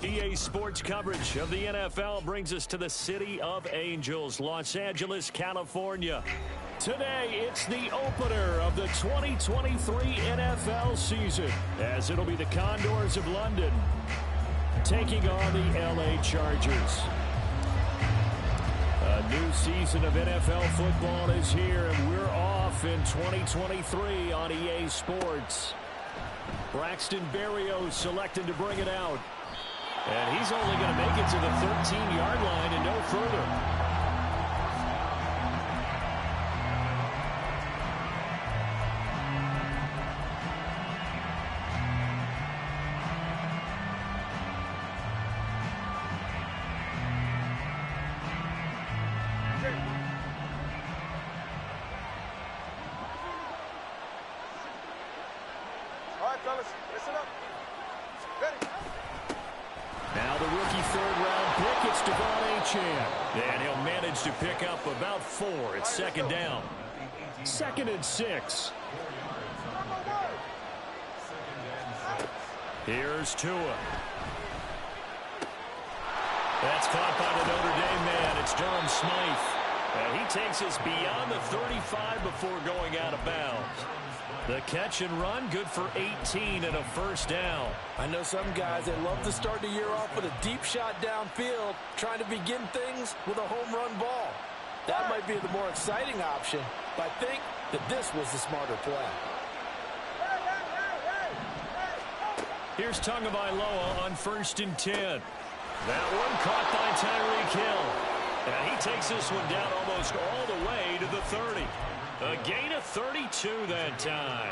EA Sports coverage of the NFL brings us to the City of Angels, Los Angeles, California. Today, it's the opener of the 2023 NFL season, as it'll be the Condors of London taking on the LA Chargers. A new season of NFL football is here, and we're off in 2023 on EA Sports. Braxton Berrios selected to bring it out. And he's only going to make it to the 13-yard line and no further. All right, fellas, listen up. Ready? Now the rookie third-round pick, it's Devon Achane. And he'll manage to pick up about 4. It's second down. 2nd and 6. Here's Tua. That's caught by the Notre Dame man. It's Durham Smythe. And he takes us beyond the 35 before going out of bounds. The catch and run, good for 18 and a first down. I know some guys, they love to start the year off with a deep shot downfield, trying to begin things with a home run ball. That might be the more exciting option, but I think that this was the smarter play. Here's Tagovailoa on 1st and 10. That one caught by Tyreek Hill. And he takes this one down almost all the way to the 30. A gain of 32 that time.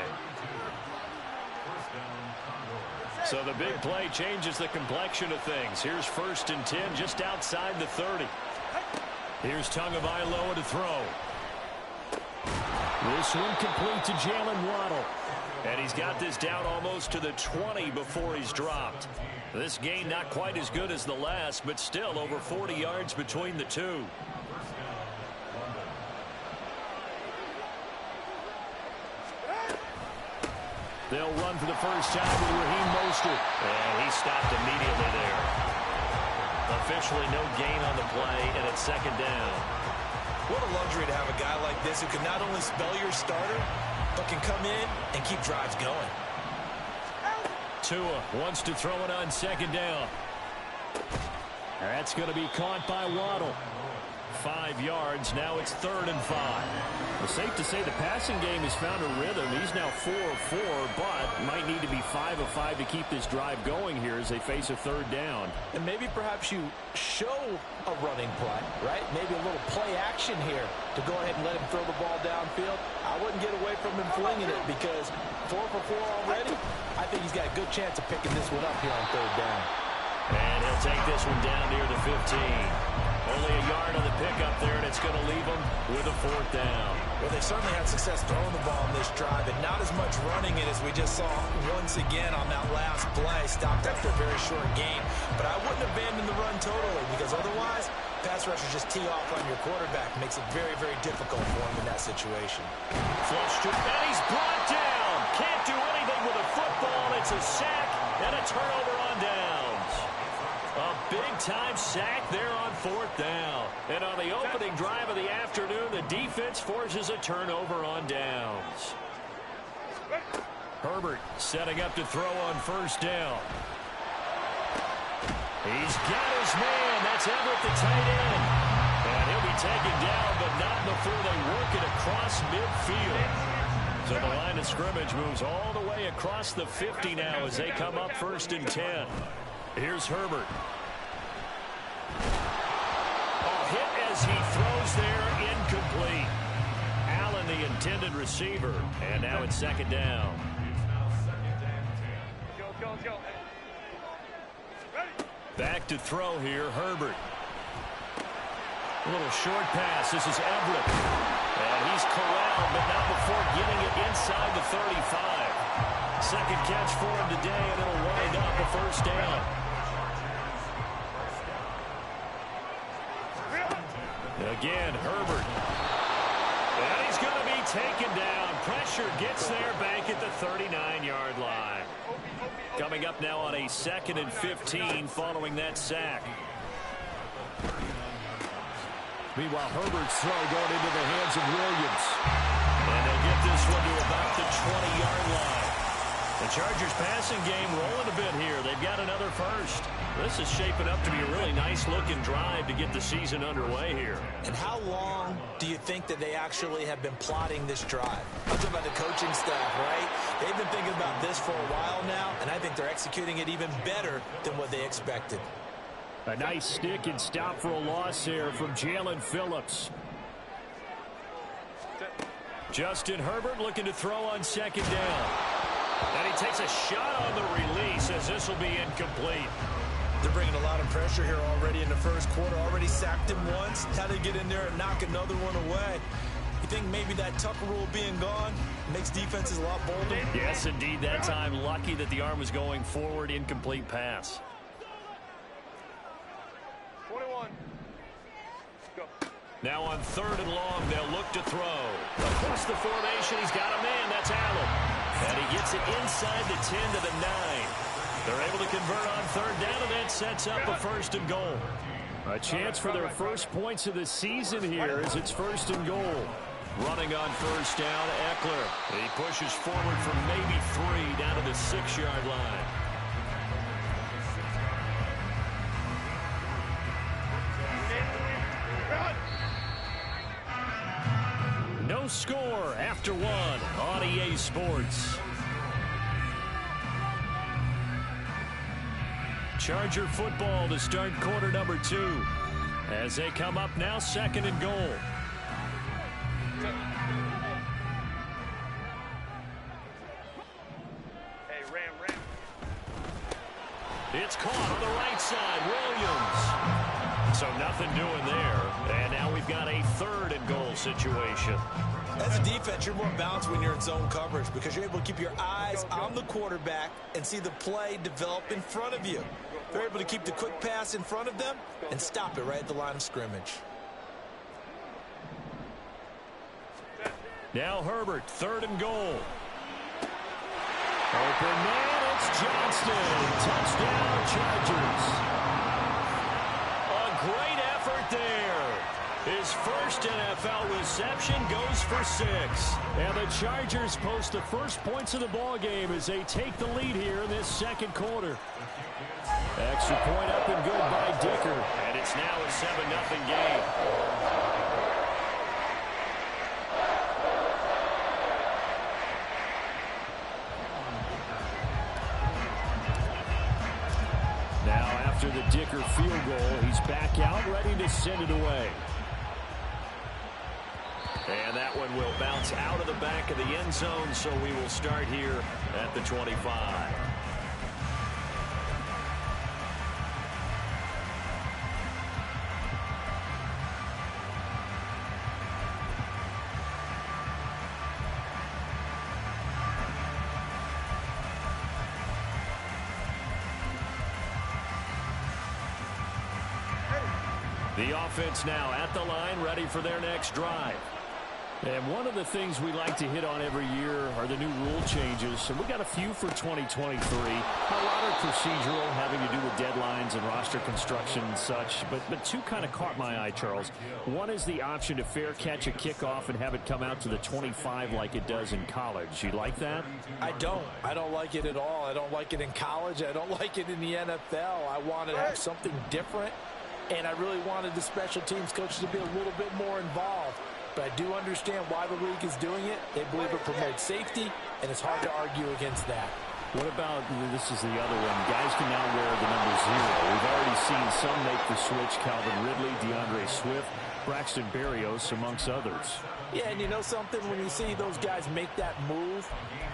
So the big play changes the complexion of things. Here's 1st and 10 just outside the 30. Here's Tagovailoa to throw. This one complete to Jalen Waddle. And he's got this down almost to the 20 before he's dropped. This gain not quite as good as the last, but still over 40 yards between the two. They'll run for the first time with Raheem Mostert. And he stopped immediately there. Officially no gain on the play, and it's second down. What a luxury to have a guy like this who can not only spell your starter, but can come in and keep drives going. Tua wants to throw it on second down. That's going to be caught by Waddle. 5 yards. Now it's 3rd and 5. It's safe to say the passing game has found a rhythm. He's now 4 of 4, but might need to be 5 of 5 to keep this drive going here as they face a 3rd down. And maybe perhaps you show a running play, right? Maybe a little play action here to go ahead and let him throw the ball downfield. I wouldn't get away from him flinging it because 4 for 4 already. I think he's got a good chance of picking this one up here on 3rd down. And he'll take this one down near the 15. Only a yard on the pickup there, and it's going to leave them with a 4th down. Well, they certainly had success throwing the ball on this drive, and not as much running it as we just saw once again on that last play. Stopped after a very short gain. But I wouldn't abandon the run totally, because otherwise, pass rushers just tee off on your quarterback. Makes it very, very difficult for him in that situation. Flush to, and he's brought down. Can't do anything with a football. It's a sack and a turnover on downs. A big-time sack there on 4th down. And on the opening drive of the afternoon, the defense forces a turnover on downs. Herbert setting up to throw on 1st down. He's got his man. That's Everett, the tight end. And he'll be taken down, but not before they work it across midfield. So the line of scrimmage moves all the way across the 50 now as they come up 1st and 10. Here's Herbert. Oh, hit as as he throws there, incomplete. Allen, the intended receiver, and now it's second down. Let's go. Back to throw here, Herbert. A little short pass. This is Everett. And he's corralled, but not before getting it inside the 35. Second catch for him today, and it'll wind up a first down. Again, Herbert. And he's going to be taken down. Pressure gets there back at the 39-yard line. Coming up now on a 2nd and 15 following that sack. Meanwhile, Herbert's throw going into the hands of Williams. And they'll get this one to about the 20-yard line. The Chargers passing game rolling a bit here. They've got another first. This is shaping up to be a really nice-looking drive to get the season underway here. And how long do you think that they actually have been plotting this drive? I'm talking about the coaching staff, right? They've been thinking about this for a while now, and I think they're executing it even better than what they expected. A nice stick and stop for a loss here from Jalen Phillips. Justin Herbert looking to throw on second down. And he takes a shot on the release as this will be incomplete. They're bringing a lot of pressure here already in the first quarter. Already sacked him once. How to get in there and knock another one away. You think maybe that Tucker rule being gone makes defenses a lot bolder? Yes, indeed. That time lucky that the arm was going forward. Incomplete pass. 21. Go. Now on 3rd and long, they'll look to throw. Across the formation, he's got a man. That's Allen. And he gets it inside the 10 to the 9. They're able to convert on 3rd down, and that sets up a 1st and goal. A chance for their first points of the season here as it's 1st and goal. Running on 1st down, Eckler. He pushes forward from maybe 3 down to the 6-yard line. No score after 1 on EA Sports. Charger football to start quarter number 2. As they come up now, 2nd and goal. Hey, Ram. It's caught on the right side. Williams. So nothing doing there. And now we've got a 3rd and goal situation. As a defense, you're more balanced when you're in zone coverage because you're able to keep your eyes on the quarterback and see the play develop in front of you. They're able to keep the quick pass in front of them and stop it right at the line of scrimmage. Now Herbert, 3rd and goal. Open man, it's Johnston. Touchdown, Chargers. A great effort there. His first NFL reception goes for 6. And the Chargers post the first points of the ball game as they take the lead here in this 2nd quarter. Extra point up and good by Dicker. And it's now a 7-0 game. Now after the Dicker field goal, he's back out ready to send it away. And that one will bounce out of the back of the end zone, so we will start here at the 25. The offense now at the line, ready for their next drive. And one of the things we like to hit on every year are the new rule changes. And we got a few for 2023. A lot are procedural, having to do with deadlines and roster construction and such. But 2 kind of caught my eye, Charles. One is the option to fair catch a kickoff and have it come out to the 25 like it does in college. You like that? I don't. I don't like it at all. I don't like it in college. I don't like it in the NFL. I wanted to have something different. And I really wanted the special teams coaches to be a little bit more involved. But I do understand why the league is doing it. They believe it promotes safety, and it's hard to argue against that. What about, this is the other one, guys can now wear the number 0. We've already seen some make the switch, Calvin Ridley, DeAndre Swift, Braxton Berrios, amongst others. Yeah, and you know something? When you see those guys make that move,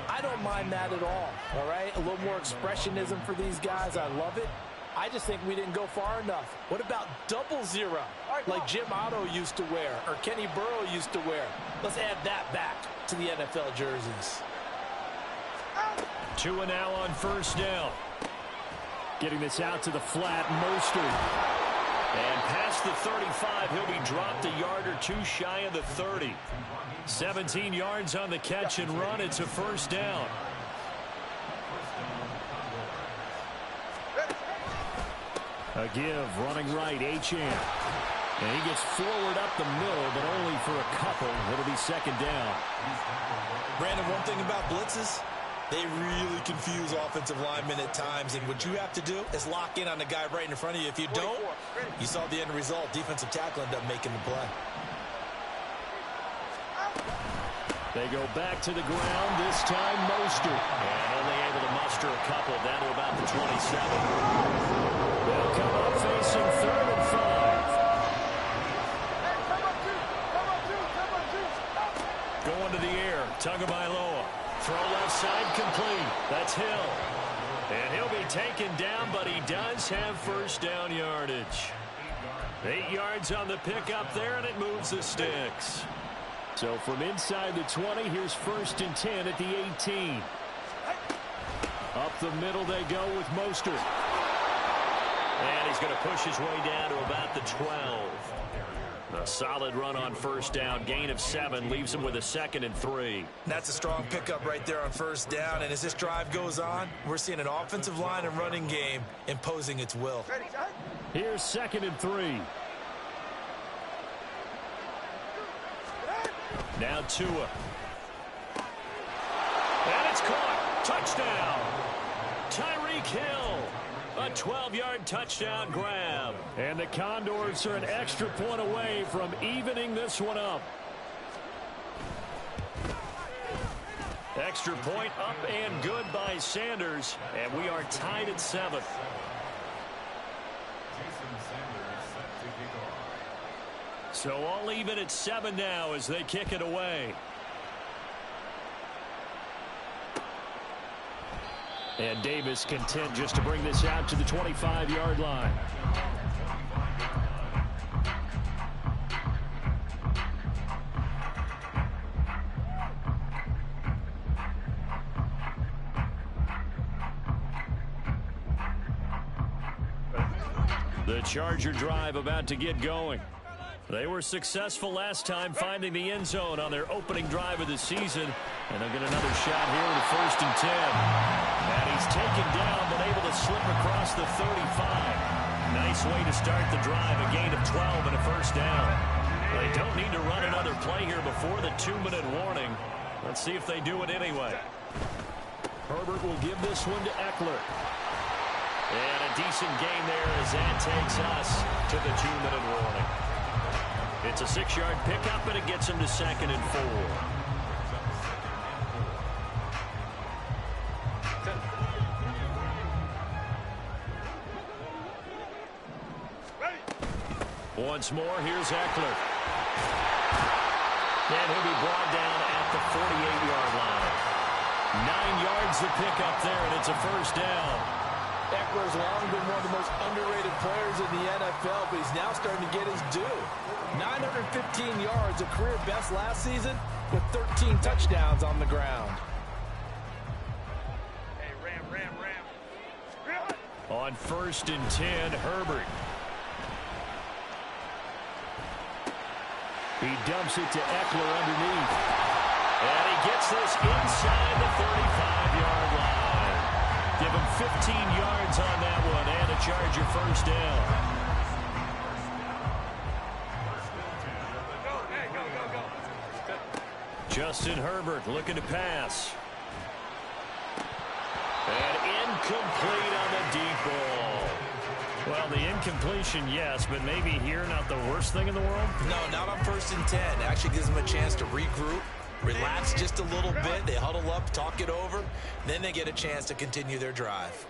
I don't mind that at all right? A little more expressionism for these guys. I love it. I just think we didn't go far enough. What about 000, like Jim Otto used to wear or Kenny Burrow used to wear? Let's add that back to the NFL jerseys. 2 and now on first down. Getting this out to the flat, Mostert. And past the 35, he'll be dropped a yard or 2 shy of the 30. 17 yards on the catch and run. It's a first down. A give, running right, Achane. And he gets forward up the middle, but only for a couple. It'll be second down. Brandon, one thing about blitzes, they really confuse offensive linemen at times, and what you have to do is lock in on the guy right in front of you. If you don't, you saw the end result. Defensive tackle ended up making the play. They go back to the ground, this time Mostert. And only able to muster a couple down to about the 27. They'll come up facing 3rd and 5. Going to the air, Tagovailoa. Throw left side complete. That's Hill. And he'll be taken down, but he does have first down yardage. 8 yards on the pickup there, and it moves the sticks. So from inside the 20, here's 1st and 10 at the 18. Up the middle they go with Mostert. And he's going to push his way down to about the 12. A solid run on first down. Gain of 7 leaves him with a 2nd and 3. That's a strong pickup right there on first down. And as this drive goes on, we're seeing an offensive line and running game imposing its will. Here's 2nd and 3. Now Tua. And it's caught. Touchdown. Tyreek Hill. A 12-yard touchdown grab. And the Condors are an extra point away from evening this one up. Extra point up and good by Sanders. And we are tied at 7. So all even at 7 now as they kick it away. And Davis content just to bring this out to the 25-yard line. The Charger drive about to get going. They were successful last time finding the end zone on their opening drive of the season. And they'll get another shot here with 1st and 10. And he's taken down but able to slip across the 35. Nice way to start the drive. A gain of 12 and a first down. They don't need to run another play here before the 2-minute warning. Let's see if they do it anyway. Herbert will give this one to Eckler. And a decent gain there as that takes us to the 2-minute warning. It's a 6-yard pickup, and it gets him to 2nd and 4. Once more, here's Eckler. And he'll be brought down at the 48-yard line. 9 yards to pick up there, and it's a first down. Eckler's long been one of the most underrated players in the NFL, but he's now starting to get his due. 915 yards, a career best last season, with 13 touchdowns on the ground. Hey, Ram. On 1st and 10, Herbert. He dumps it to Eckler underneath. And he gets this inside the 35-yard line. Give him 15 yards on that one and a Charger first down. Justin Herbert looking to pass. And incomplete on the deep ball. Well, the incompletion, yes, but maybe here not the worst thing in the world? No, not on 1st and 10. It actually gives them a chance to regroup, relax just a little bit. They huddle up, talk it over, then they get a chance to continue their drive.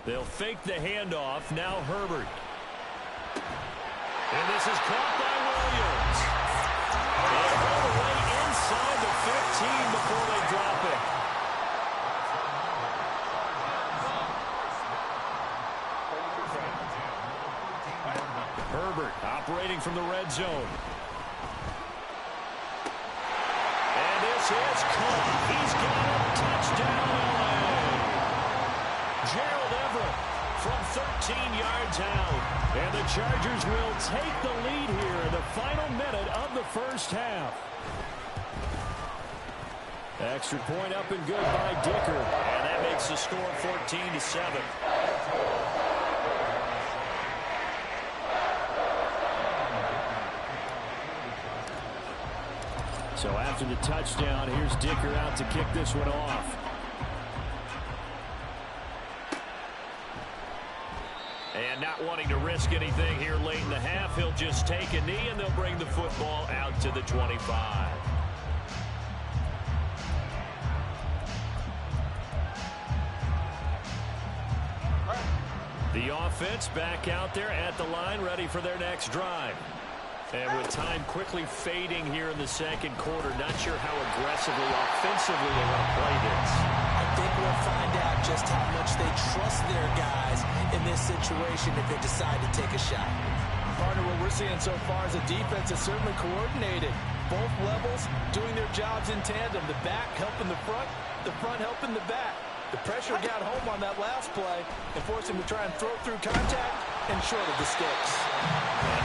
They'll fake the handoff. Now Herbert. And this is caught by Williams. And all the way inside the 15 before they drop it. Herbert operating from the red zone. And this is caught. He's got a touchdown, LA. Gerald Everett from 13 yards out. And the Chargers will take the lead here in the final minute of the first half. Extra point up and good by Dicker. And that makes the score 14-7. So after the touchdown, here's Dicker out to kick this one off. And not wanting to risk anything here late in the half, he'll just take a knee and they'll bring the football out to the 25. The offense back out there at the line, ready for their next drive. And with time quickly fading here in the second quarter, not sure how aggressively, offensively they want to play this. I think we'll find out just how much they trust their guys in this situation if they decide to take a shot. Partner, what we're seeing so far is the defense is certainly coordinated. Both levels doing their jobs in tandem. The back helping the front helping the back. The pressure got home on that last play and forced him to try and throw through contact and short of the sticks.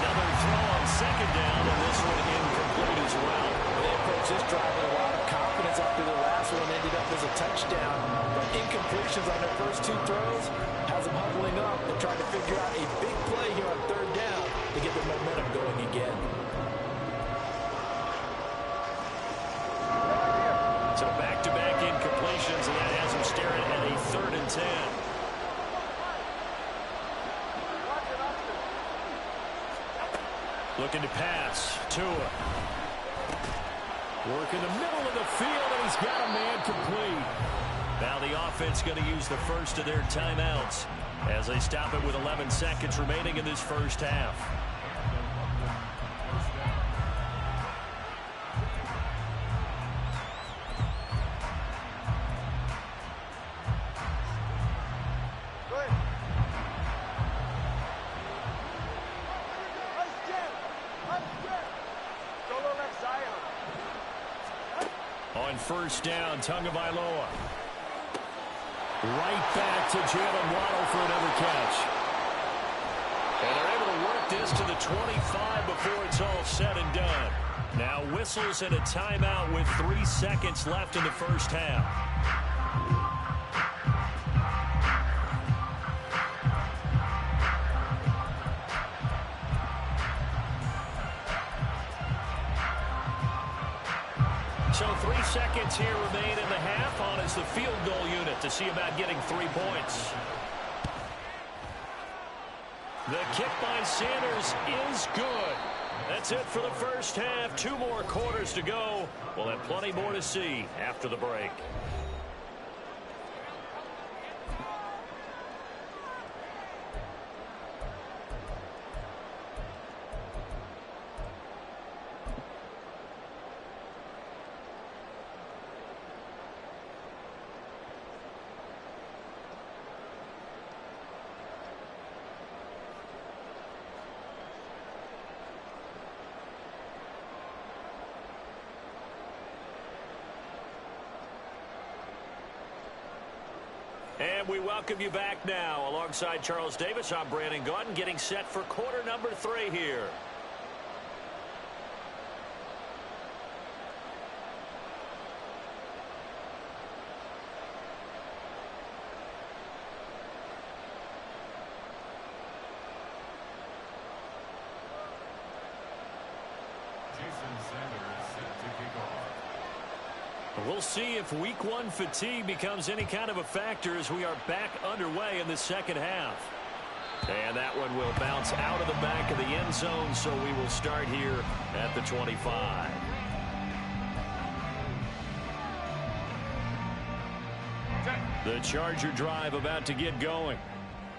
Another throw on second down, and this one incomplete as well. They approached this drive with a lot of confidence after the last one ended up as a touchdown. But incompletions on their first two throws has them huddling up and trying to figure out a big play here on third down to get the momentum going again. So back-to-back incompletions, and that has them staring at a 3rd and 10. Looking to pass. Tua. Work in the middle of the field, and he's got a man complete. Now the offense going to use the first of their timeouts as they stop it with 11 seconds remaining in this first half. On first down, Tagovailoa. Right back to Jalen Waddle for another catch. And they're able to work this to the 25 before it's all said and done. Now whistles and a timeout with 3 seconds left in the first half. So 3 seconds here remain in the half on as the field goal unit to see about getting 3 points. The kick by Sanders is good. That's it for the first half. 2 more quarters to go. We'll have plenty more to see after the break. And we welcome you back now. Alongside Charles Davis, I'm Brandon Gaudin, getting set for quarter number 3 here. We'll see if week 1 fatigue becomes any kind of a factor as we are back underway in the second half. And that one will bounce out of the back of the end zone, so we will start here at the 25. The Charger drive about to get going.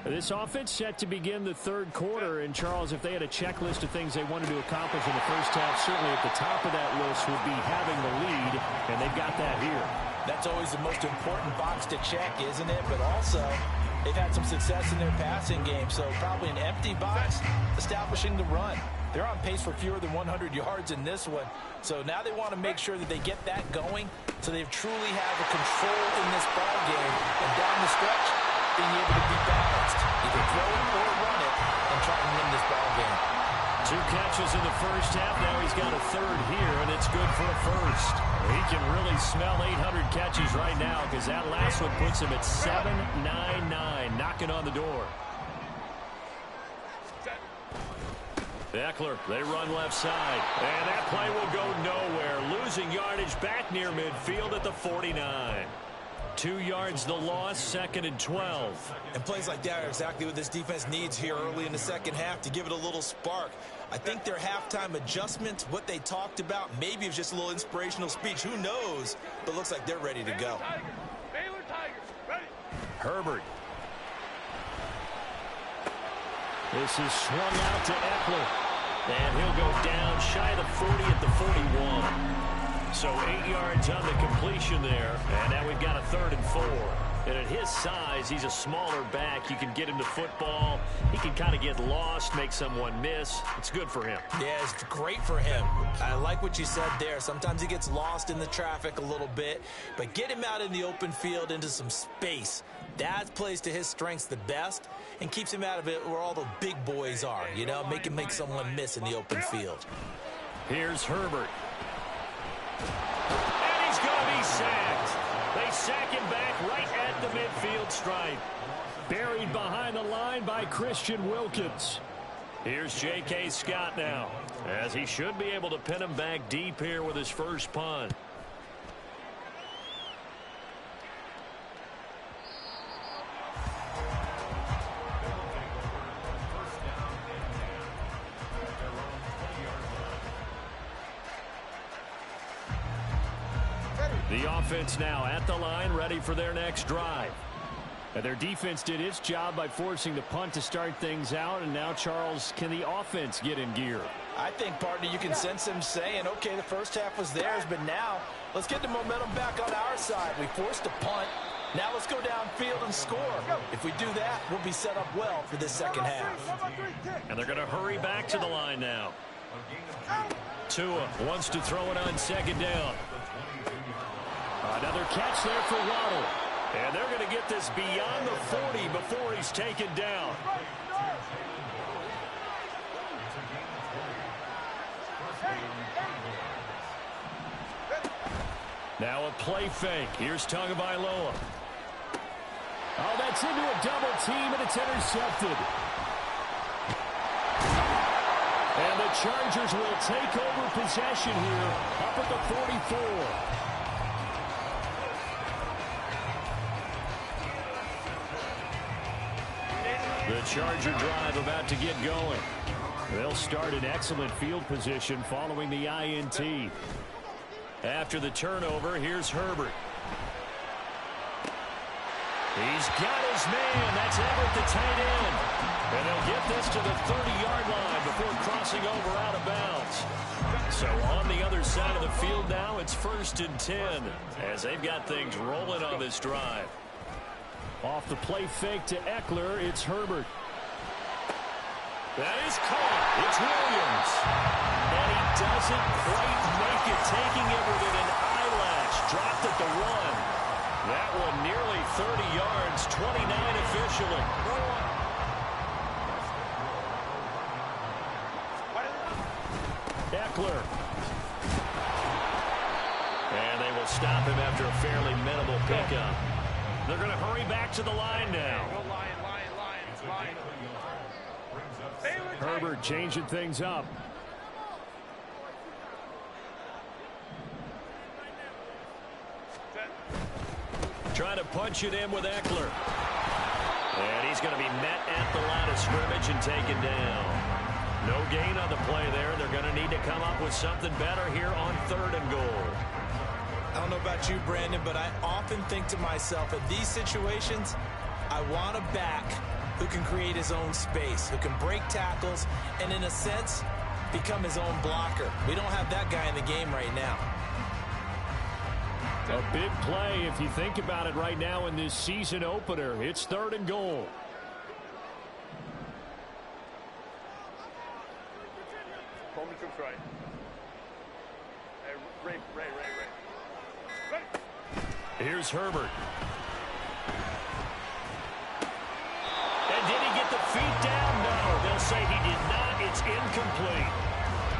This offense set to begin the third quarter. And, Charles, if they had a checklist of things they wanted to accomplish in the first half, certainly at the top of that list would be having the lead, and they've got that here. That's always the most important box to check, isn't it? But also, they've had some success in their passing game, so probably an empty box establishing the run. They're on pace for fewer than 100 yards in this one, so now they want to make sure that they get that going so they truly have a control in this ball game, and down the stretch, being able to be balanced, either throw it or run it, and try and win this ball game. 2 catches in the first half. Now he's got a third here, and it's good for a first. He can really smell 800 catches right now because that last one puts him at 799, knocking on the door. Eckler, they run left side, and that play will go nowhere. Losing yardage back near midfield at the 49. 2 yards the loss, 2nd and 12. And plays like that are exactly what this defense needs here early in the second half to give it a little spark. I think their halftime adjustment, what they talked about, maybe it was just a little inspirational speech. Who knows? But looks like they're ready to go. Baylor Tigers, ready. Herbert. This is swung out to Eckler. And he'll go down shy of the 40 at the 41. So 8 yards on the completion there. And now we've got a 3rd and 4. And at his size, he's a smaller back. You can get him to football. He can kind of get lost, make someone miss. It's good for him. Yeah, it's great for him. I like what you said there. Sometimes he gets lost in the traffic a little bit. But get him out in the open field into some space. That plays to his strengths the best and keeps him out of it where all the big boys are. You know, make him make someone miss in the open field. Here's Herbert. And he's going to be sacked. They sack him back right at the midfield stripe. Buried behind the line by Christian Wilkins. Here's J.K. Scott now, as he should be able to pin him back deep here with his first punt. The offense now at the line, ready for their next drive. And their defense did its job by forcing the punt to start things out. And now, Charles, can the offense get in gear? I think, partner, you can sense them saying, okay, the first half was theirs, but now let's get the momentum back on our side. We forced a punt. Now let's go downfield and score. If we do that, we'll be set up well for this second half. And they're going to hurry back to the line now. Tua wants to throw it on 2nd down. Another catch there for Waddle. And they're going to get this beyond the 40 before he's taken down. Now a play fake. Here's Tagovailoa. Oh, that's into a double team, and it's intercepted. And the Chargers will take over possession here up at the 44. The Charger drive about to get going. They'll start in excellent field position following the INT. After the turnover, here's Herbert. He's got his man. That's Everett, the tight end. And they'll get this to the 30-yard line before crossing over out of bounds. So on the other side of the field now, it's 1st and 10 as they've got things rolling on this drive. Off the play fake to Eckler, it's Herbert. That is caught. It's Williams. And he doesn't quite make it, taking it with an eyelash. Dropped at the 1. That one nearly 30 yards, 29 officially. Eckler. And they will stop him after a fairly minimal pickup. They're going to hurry back to the line now. Herbert changing things up. Trying to punch it in with Eckler. And he's going to be met at the line of scrimmage and taken down. No gain on the play there. They're going to need to come up with something better here on 3rd and goal. I don't know about you, Brandon, but I often think to myself, in these situations, I want a back who can create his own space, who can break tackles, and in a sense, become his own blocker. We don't have that guy in the game right now. A big play if you think about it right now in this season opener. It's 3rd and goal. Coleman troops right. Hey, Ray. Here's Herbert. And did he get the feet down? No, they'll say he did not. It's incomplete.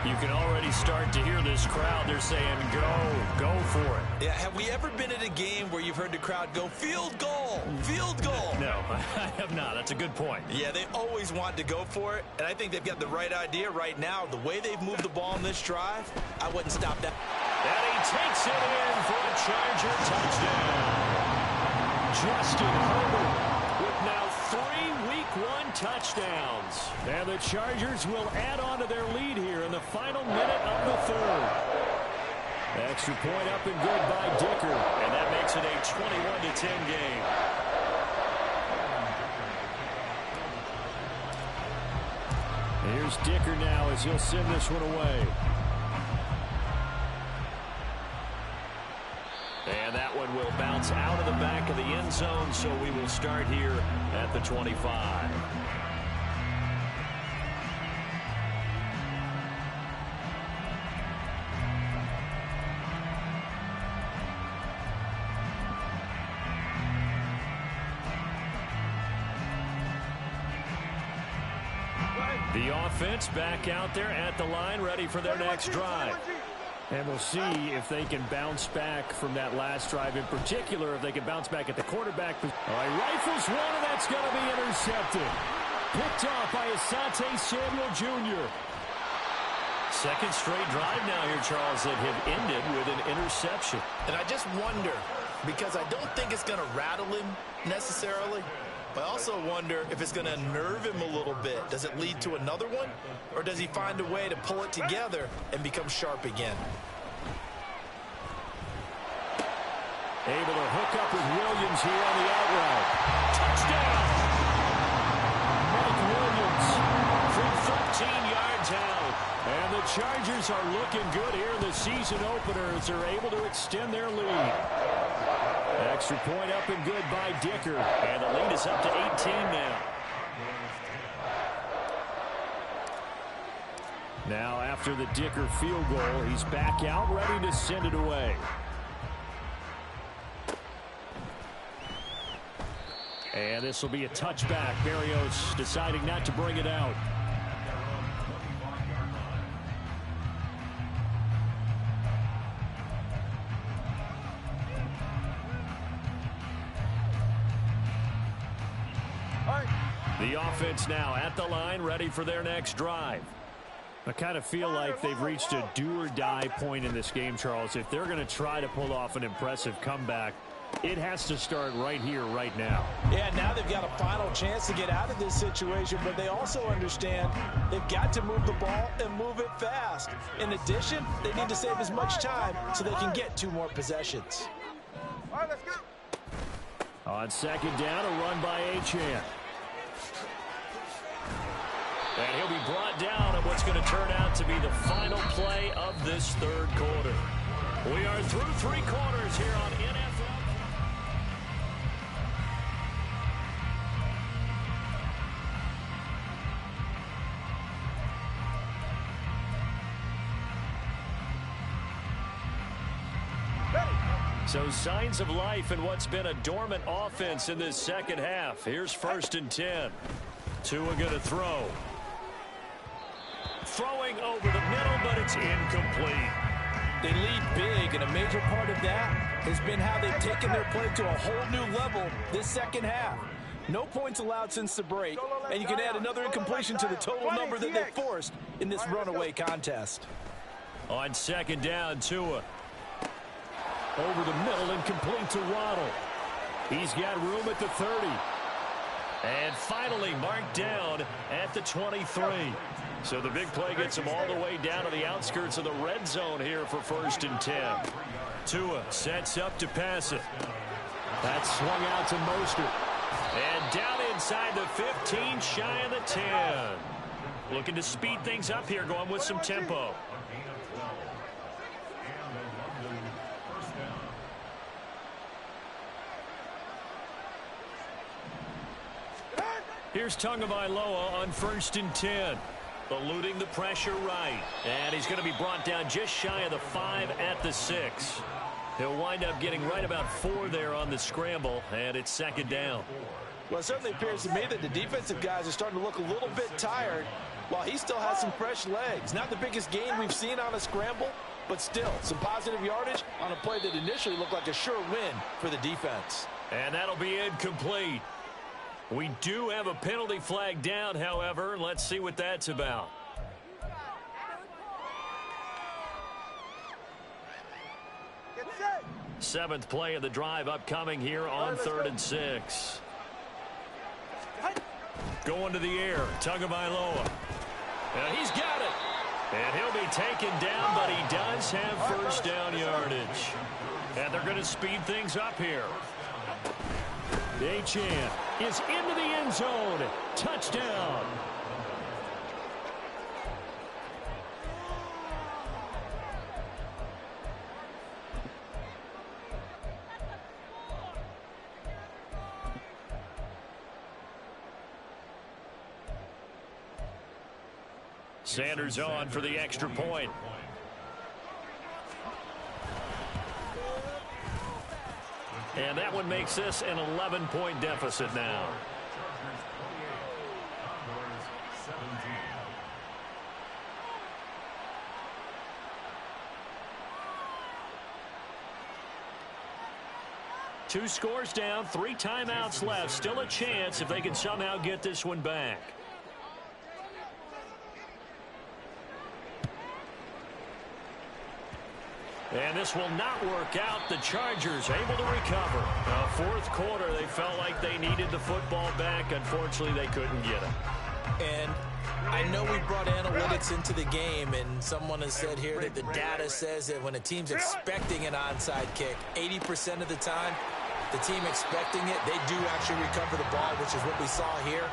You can already start to hear this crowd. They're saying, go for it. Yeah, have we ever been at a game where you've heard the crowd go, field goal, field goal? No, I have not. That's a good point. Yeah, they always want to go for it, and I think they've got the right idea right now. The way they've moved the ball in this drive, I wouldn't stop that. And he takes it in for a Charger touchdown. Justin Herbert with now 3 Week 1 touchdowns. And the Chargers will add on to their lead here in the final minute of the 3rd. Extra point up and good by Dicker. And that makes it a 21-10 game. Here's Dicker now as he'll send this one away. And that one will bounce out of the back of the end zone, so we will start here at the 25. The offense back out there at the line, ready for their next drive. And we'll see if they can bounce back from that last drive, in particular, if they can bounce back at the quarterback. All right, rifles one, and that's going to be intercepted. Picked off by Asante Samuel Jr. Second straight drive now here, Charles, that have ended with an interception. And I just wonder, because I don't think it's going to rattle him necessarily, but I also wonder if it's going to unnerve him a little bit. Does it lead to another one? Or does he find a way to pull it together and become sharp again? Able to hook up with Williams here on the out route. Touchdown! Mike Williams from 13 yards out. And the Chargers are looking good here in the season opener as they're able to extend their lead. Extra point up and good by Dicker. And the lead is up to 18 now. Now after the Dicker field goal, he's back out ready to send it away. And this will be a touchback. Berrios deciding not to bring it out. The offense now at the line, ready for their next drive. I kind of feel like they've reached a do-or-die point in this game, Charles. If they're going to try to pull off an impressive comeback, it has to start right here, right now. Yeah, now they've got a final chance to get out of this situation, but they also understand they've got to move the ball and move it fast. In addition, they need to save as much time so they can get 2 more possessions. All right, let's go. On second down, a run by Achane. And he'll be brought down on what's going to turn out to be the final play of this 3rd quarter. We are through 3 quarters here on NFL. So signs of life in what's been a dormant offense in this second half. Here's 1st and 10. Tua going to throw. Throwing over the middle, but it's incomplete. They lead big, and a major part of that has been how they've taken their play to a whole new level this second half. No points allowed since the break, and you can add another incompletion to the total number that they forced in this runaway contest. On second down, Tua. Over the middle and complete to Waddle. He's got room at the 30. And finally marked down at the 23. So the big play gets him all the way down to the outskirts of the red zone here for 1st and 10. Tua sets up to pass it. That's swung out to Mostert. And down inside the 15, shy of the 10. Looking to speed things up here, going with some tempo. Here's Tagovailoa on 1st and 10. Eluding the pressure right. And he's going to be brought down just shy of the 5 at the 6. He'll wind up getting right about 4 there on the scramble, and it's 2nd down. Well, it certainly appears to me that the defensive guys are starting to look a little bit tired while he still has some fresh legs. Not the biggest gain we've seen on a scramble, but still some positive yardage on a play that initially looked like a sure win for the defense. And that'll be incomplete. We do have a penalty flag down, however. Let's see what that's about. Get set. 7th play of the drive upcoming here on 3rd and 6. Going to the air, Tagovailoa. He's got it. And he'll be taken down, but he does have 1st down yardage. And they're going to speed things up here. Achane is into the end zone. Touchdown. Sanders on for the extra point. And that one makes this an 11-point deficit now. Two scores down, 3 timeouts left. Still a chance if they can somehow get this one back. And this will not work out. The Chargers able to recover. 4th quarter, they felt like they needed the football back. Unfortunately, they couldn't get it. And I know we brought analytics into the game, and someone has said here that the data says that when a team's expecting an onside kick, 80% of the time, the team expecting it, they do actually recover the ball, which is what we saw here.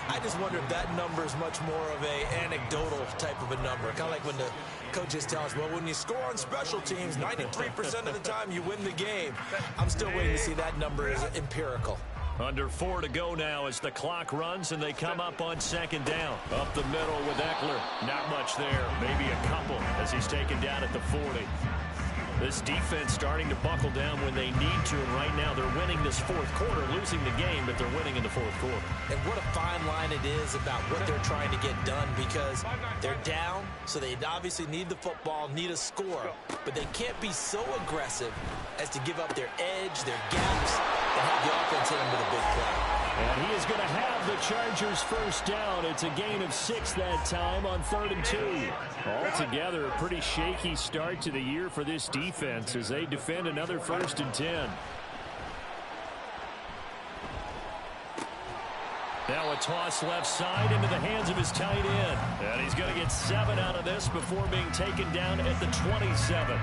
I just wonder if that number is much more of a anecdotal type of a number. Kind of like when the coaches tell us, well, when you score on special teams, 93% of the time you win the game. I'm still waiting to see that number is empirical. Under 4 to go now as the clock runs and they come up on 2nd down. Up the middle with Eckler. Not much there. Maybe a couple as he's taken down at the 40. This defense starting to buckle down when they need to, and right now they're winning this 4th quarter, losing the game, but they're winning in the 4th quarter. And what a fine line it is about what they're trying to get done, because they're down, so they obviously need the football, need a score, but they can't be so aggressive as to give up their edge, their gaps, and have the offense hit them with a big play. And he is going to have the Chargers 1st down. It's a gain of 6 that time on 3rd and 2. Altogether, a pretty shaky start to the year for this defense as they defend another 1st and 10. Now a toss left side into the hands of his tight end. And he's going to get 7 out of this before being taken down at the 27.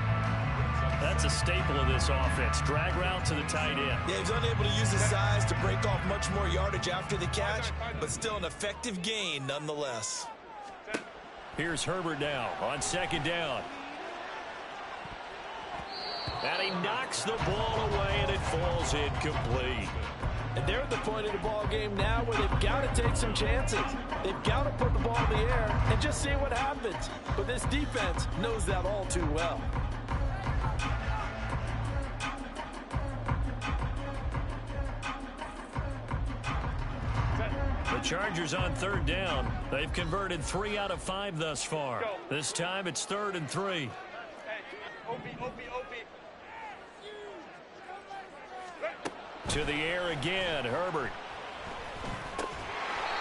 That's a staple of this offense. Drag route to the tight end. Yeah, he's unable to use his size to break off much more yardage after the catch, but still an effective gain nonetheless. Here's Herbert now on 2nd down. And he knocks the ball away, and it falls incomplete. And they're at the point of the ball game now where they've got to take some chances. They've got to put the ball in the air and just see what happens. But this defense knows that all too well. The Chargers on 3rd down. They've converted 3 out of 5 thus far. This time it's 3rd and 3. To the air again, Herbert.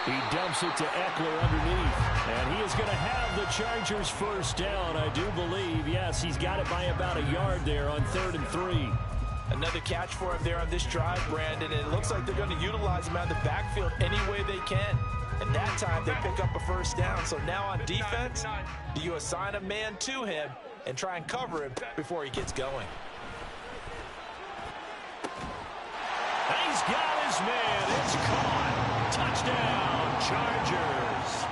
He dumps it to Eckler underneath. And he is going to have the Chargers 1st down, I do believe. Yes, he's got it by about a yard there on 3rd and 3. Another catch for him there on this drive, Brandon, and it looks like they're going to utilize him out of the backfield any way they can. And that time, they pick up a first down. So now on defense, do you assign a man to him and try and cover him before he gets going? He's got his man. It's caught. Touchdown, Chargers.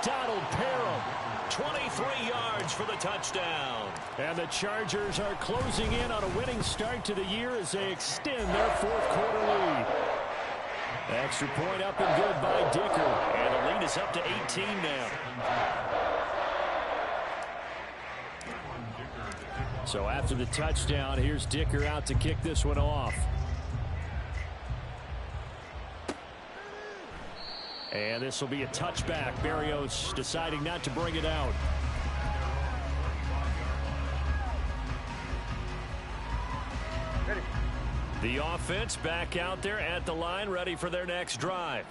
Donald Parham, 23 yards for the touchdown. And the Chargers are closing in on a winning start to the year as they extend their fourth quarter lead. Extra point up and good by Dicker. And the lead is up to 18 now. So after the touchdown, here's Dicker out to kick this one off. And this will be a touchback. Berrios deciding not to bring it out. Ready. The offense back out there at the line, ready for their next drive.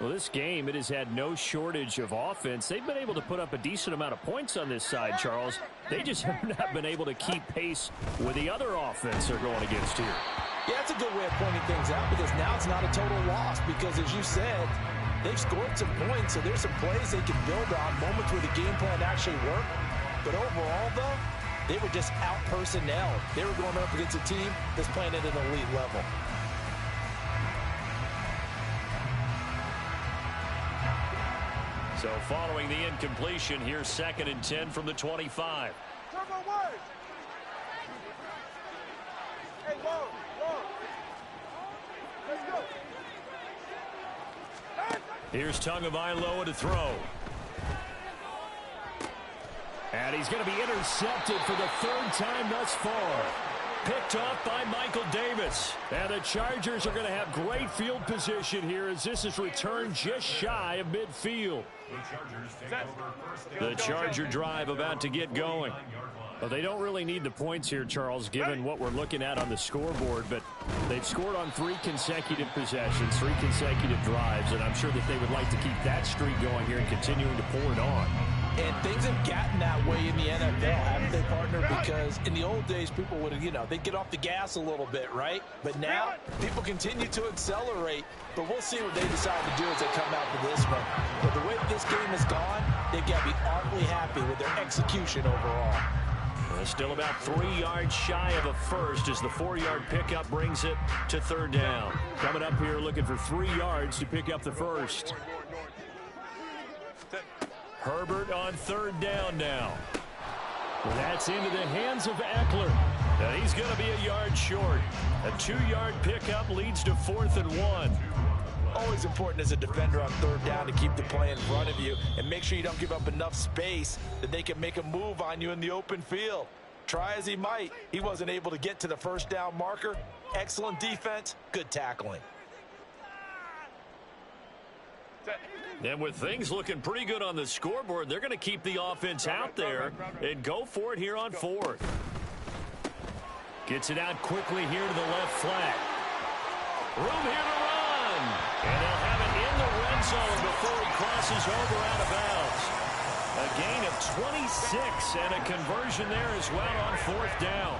Well, this game, it has had no shortage of offense. They've been able to put up a decent amount of points on this side, Charles. They just have not been able to keep pace with the other offense they're going against here. Yeah, that's a good way of pointing things out because now it's not a total loss because, as you said, they've scored some points, so there's some plays they can build on, moments where the game plan actually worked. But overall, though, they were just out-personnel. They were going up against a team that's playing at an elite level. So following the incompletion, here's 2nd and 10 from the 25. Turbo word. Hey, whoa, whoa. Let's go. Here's Tagovailoa to throw. And he's going to be intercepted for the 3rd time thus far. Picked off by Michael Davis. And the Chargers are going to have great field position here as this is returned just shy of midfield. The Charger drive about to get going. Well, they don't really need the points here, Charles, given what we're looking at on the scoreboard. But they've scored on 3 consecutive possessions, 3 consecutive drives, and I'm sure that they would like to keep that streak going here and continuing to pour it on. And things have gotten that way in the NFL, haven't they, partner? Because in the old days, people would have, they'd get off the gas a little bit, right? But now, people continue to accelerate. But we'll see what they decide to do as they come out to this one. But the way this game has gone, they've got to be awfully happy with their execution overall. Still about 3 yards shy of a first as the 4-yard pickup brings it to 3rd down. Coming up here looking for 3 yards to pick up the first. Herbert on 3rd down now. That's into the hands of Eckler. And he's going to be a yard short. A 2-yard pickup leads to 4th and 1. Always important as a defender on 3rd down to keep the play in front of you and make sure you don't give up enough space that they can make a move on you in the open field. Try as he might, he wasn't able to get to the 1st down marker. Excellent defense, good tackling. And with things looking pretty good on the scoreboard, they're going to keep the offense out there and go for it here on 4th. Gets it out quickly here to the left flat. Room here to run. And they'll have it in the red zone before he crosses over out of bounds. A gain of 26 and a conversion there as well on 4th down.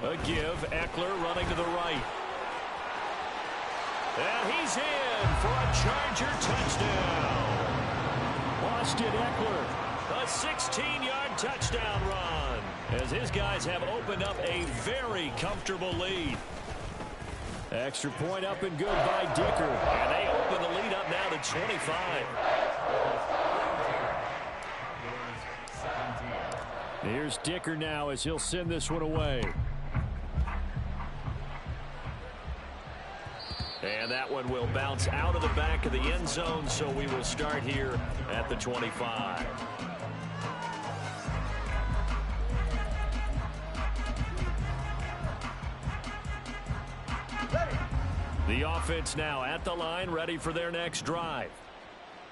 A give, Eckler running to the right. And he's in for a Charger touchdown. Austin Eckler, a 16-yard touchdown run, as his guys have opened up a very comfortable lead. Extra point up and good by Dicker. And they open the lead up now to 25. Here's Dicker now as he'll send this one away. And that one will bounce out of the back of the end zone, so we will start here at the 25. The offense now at the line, ready for their next drive.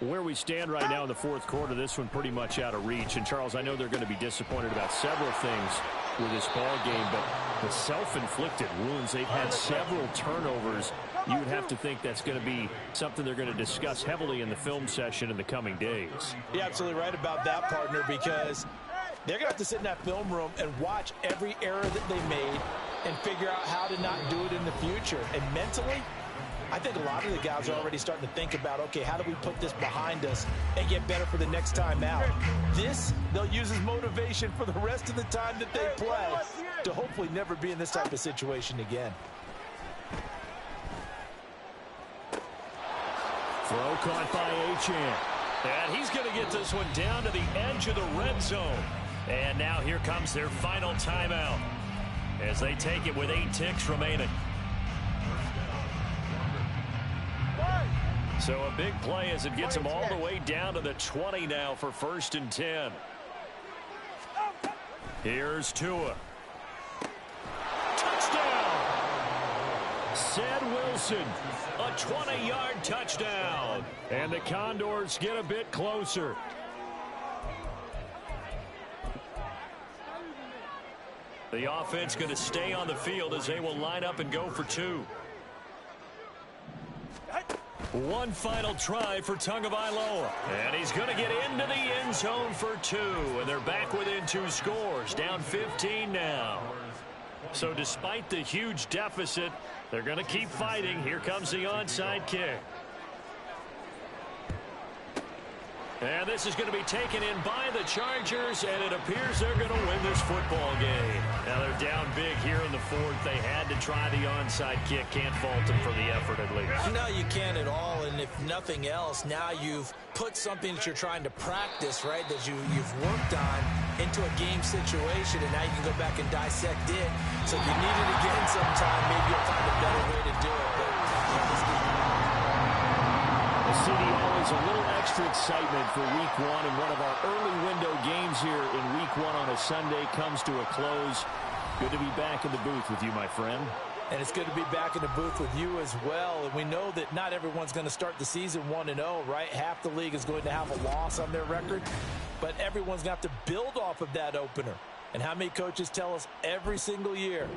Where we stand right now in the 4th quarter, this one pretty much out of reach. And, Charles, I know they're going to be disappointed about several things with this ball game, but the self-inflicted wounds, they've had several turnovers. You would have to think that's going to be something they're going to discuss heavily in the film session in the coming days. You're absolutely right about that, partner, because They're going to have to sit in that film room and watch every error that they made and figure out how to not do it in the future. And mentally, I think a lot of the guys are already starting to think about, okay, how do we put this behind us and get better for the next time out? This, they'll use as motivation for the rest of the time that they play to hopefully never be in this type of situation again. Throw caught by Achane. And he's going to get this one down to the edge of the red zone. And now here comes their final timeout as they take it with 8 ticks remaining. So a big play as it gets them all the way down to the 20 now for 1st and 10. Here's Tua. Touchdown! Ced Wilson, a 20-yard touchdown. And the Condors get a bit closer. The offense going to stay on the field as they will line up and go for 2. One final try for Tagovailoa. And he's going to get into the end zone for 2. And they're back within 2 scores. Down 15 now. So despite the huge deficit, they're going to keep fighting. Here comes the onside kick. And this is going to be taken in by the Chargers, and it appears they're going to win this football game. Now they're down big here in the 4th. They had to try the onside kick. Can't fault them for the effort at least. No, you can't at all, and if nothing else, now you've put something that you're trying to practice, right, that you've worked on into a game situation, and now you can go back and dissect it. So if you need it again sometime, maybe you'll find a better way to do it. But the city always a little extra excitement for week 1, and one of our early window games here in week 1 on a Sunday comes to a close. Good to be back in the booth with you, my friend. And it's good to be back in the booth with you as well. And we know that not everyone's going to start the season 1-0, right? Half the league is going to have a loss on their record, but everyone's going to have to build off of that opener. And how many coaches tell us every single year,